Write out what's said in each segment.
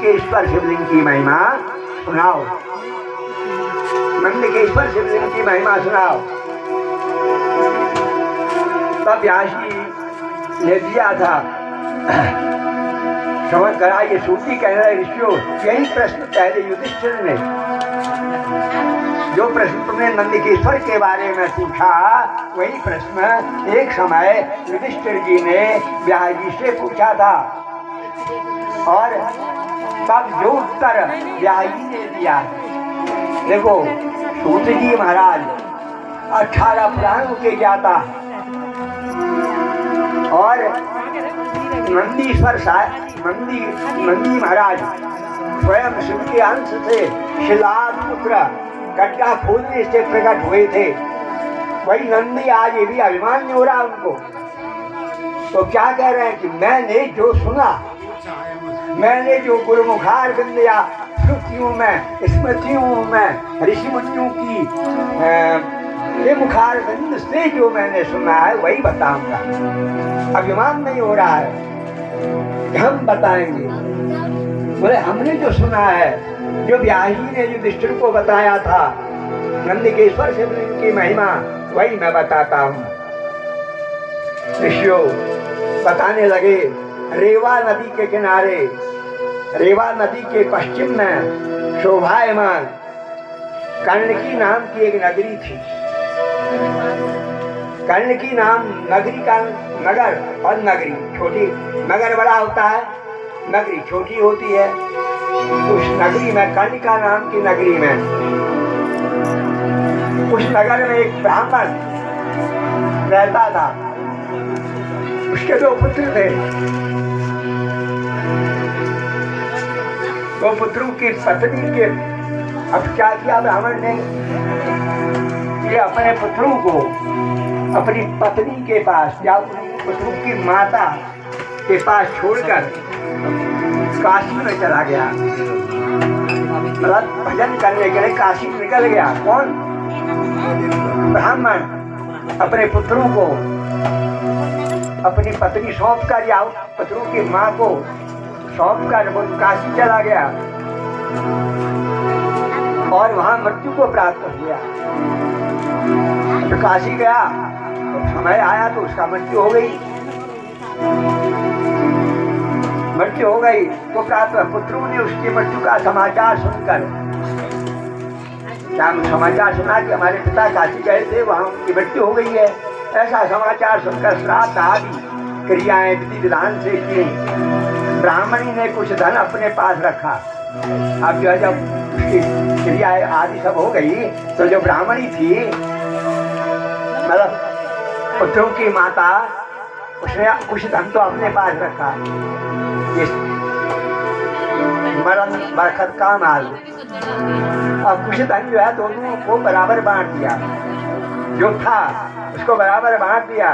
नंदिकेश्वर शिवलिंग की महिमा सुनाओ, नंदिकेश्वर शिवलिंग की महिमा सुनाओ। तब व्यास जी ने दिया था समझ करा। ये सूफी कह रहे ऋषियों, यही प्रश्न पहले युधिष्ठिर ने, जो प्रश्न तुमने नंदिकेश्वर के बारे में पूछा, वही प्रश्न एक समय युधिष्ठिर जी ने व्यास जी से पूछा था। और तब जो उत्तर व्यास जी ने दिया, देखो सूत जी महाराज 18 पुराणों के ज्ञाता और नंदीश्वर नंदी महाराज स्वयं शिव के अंश से शिलापुत्र गड्ढा खोदने से प्रकट हुए थे। वही नंदी आज ये भी अभिमान नहीं हो रहा उनको। तो क्या कह रहे हैं कि मैंने जो सुना, मैंने जो गुरुमुखार बिंदिया श्रुतियों में स्मृतियों में ऋषि मुनियों की ये मुखार बिंद से जो मैंने सुना है वही बताऊंगा। अभिमान नहीं हो रहा है, हम बताएंगे। बोले हमने जो सुना है, जो व्यास जी ने युधिष्ठिर को बताया था नंदिकेश्वर शिवलिंग की महिमा, वही मैं बताता हूँ। ऋषियों बताने लगे, रेवा नदी के किनारे, रेवा नदी के पश्चिम में शोभायमान कर्णकी नाम की एक नगरी थी। कर्णकी नाम नगरी का नगर और नगरी छोटी, नगर बड़ा होता है, नगरी छोटी होती है। उस नगरी में, कर्णिका नाम की नगरी में, उस नगर में एक ब्राह्मण रहता था। उसके 2 पुत्र थे। 2 पुत्रों की पत्नी के, अब क्या किया ब्राह्मण ने, ये अपने पुत्रों को अपनी पत्नी के पास या अपनी पुत्रों की माता के पास छोड़कर काशी में चला गया। भजन करने के लिए काशी निकल गया। कौन? ब्राह्मण अपने पुत्रों को अपनी पत्नी सौंप कर या पुत्रों की माँ को सौंप कर वो काशी चला गया और वहां मृत्यु को प्राप्त हो गया। तो काशी गया, तो समय आया तो उसका मृत्यु हो गई। मृत्यु हो गई तो प्राप्त पुत्रों ने उसकी मृत्यु का समाचार सुनकर, क्या समाचार सुना कि हमारे पिता काशी गए थे, वहां उनकी मृत्यु हो गई है, ऐसा समाचार सुनकर श्राद्ध आदि क्रियाएं विधि विधान से की। ब्राह्मणी ने कुछ धन अपने पास रखा। अब जो है जब उसकी क्रियाएं आदि सब हो गई, तो जो ब्राह्मणी थी, मतलब पुत्रों की माता, उसने कुछ धन तो अपने पास रखा, मरण बरकत का माल। अब कुछ धन जो है दोनों को बराबर बांट दिया, जो था उसको बराबर बांट दिया।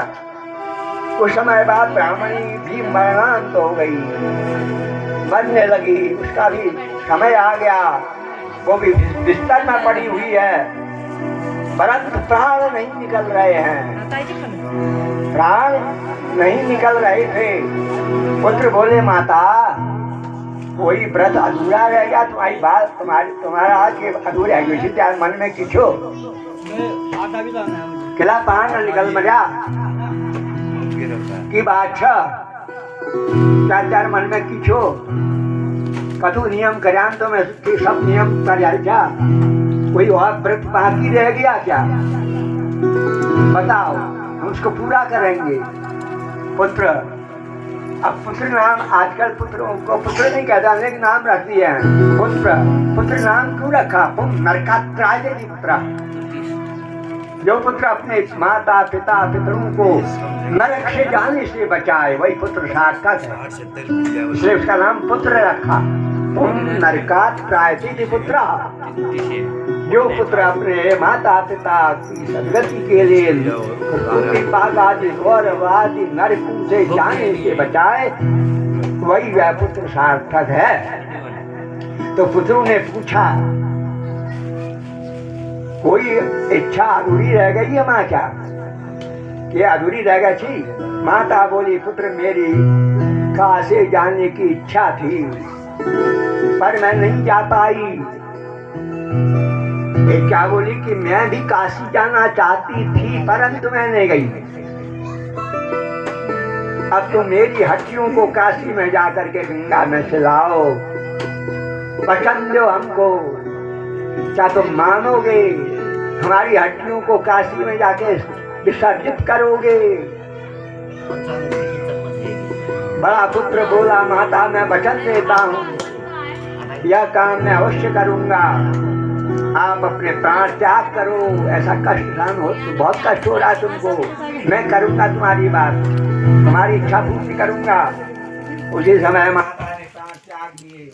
कुछ समय बाद ब्राह्मणी भी मरणांत हो गई, मरने लगी, उसका भी समय आ गया, वो भी बिस्तर में पड़ी हुई है, परंतु प्राण नहीं निकल रहे हैं, प्राण नहीं निकल रहे थे। पुत्र बोले, माता कोई व्रत अधूरा रह गया, तुम्हारी बात तुम्हारा के अधूरा है, त्यार मन में किछो किला प्राण निकल मजा की बात क्या त्यार मन में किछो कथु नियम करान तो मैं सब नियम कर जा, कोई और व्रत बाकी रह गया क्या? बताओ, हम उसको पूरा करेंगे। पुत्र, अब पुत्र नाम आजकल पुत्रों को पुत्र नहीं कहता, लेकिन नाम रख दिए हैं पुत्र। पुत्र नाम क्यों रखा? नरकात्राय पुत्र, जो पुत्र अपने माता पिता पितरों को नरक से जाने से बचाए, वही पुत्र सार्थक है, इसलिए उसका नाम पुत्र रखा। नरकात्राय पुत्र, जो पुत्र अपने माता पिता की सदगति के लिए पाप आदि गौरव आदि नरकों से जाने से बचाए, वही वह पुत्र सार्थक है। तो पुत्रों ने पूछा, कोई इच्छा अधूरी रह गई है माँ क्या? ये अधूरी रह गई थी? माता बोली, पुत्र मेरी काशी जाने की इच्छा थी, पर मैं नहीं जा पाई। ये क्या बोली कि मैं भी काशी जाना चाहती थी परंतु मैं नहीं गई। अब तो मेरी हड्डियों को काशी में जाकर के गंगा में सिलाओ, पसंद हो हमको, क्या तुम मानोगे? हमारी हड्डियों को काशी में जाके विसर्जित करोगे? बड़ा पुत्र बोला, माता मैं वचन देता हूँ, यह काम मैं अवश्य करूंगा। आप अपने प्राण त्याग करो, ऐसा कष्ट सहन हो, बहुत कष्ट हो रहा है तुमको, मैं करूंगा तुम्हारी बात, तुम्हारी इच्छा पूर्ति करूंगा। उसी समय माता ने प्राण त्याग दिए।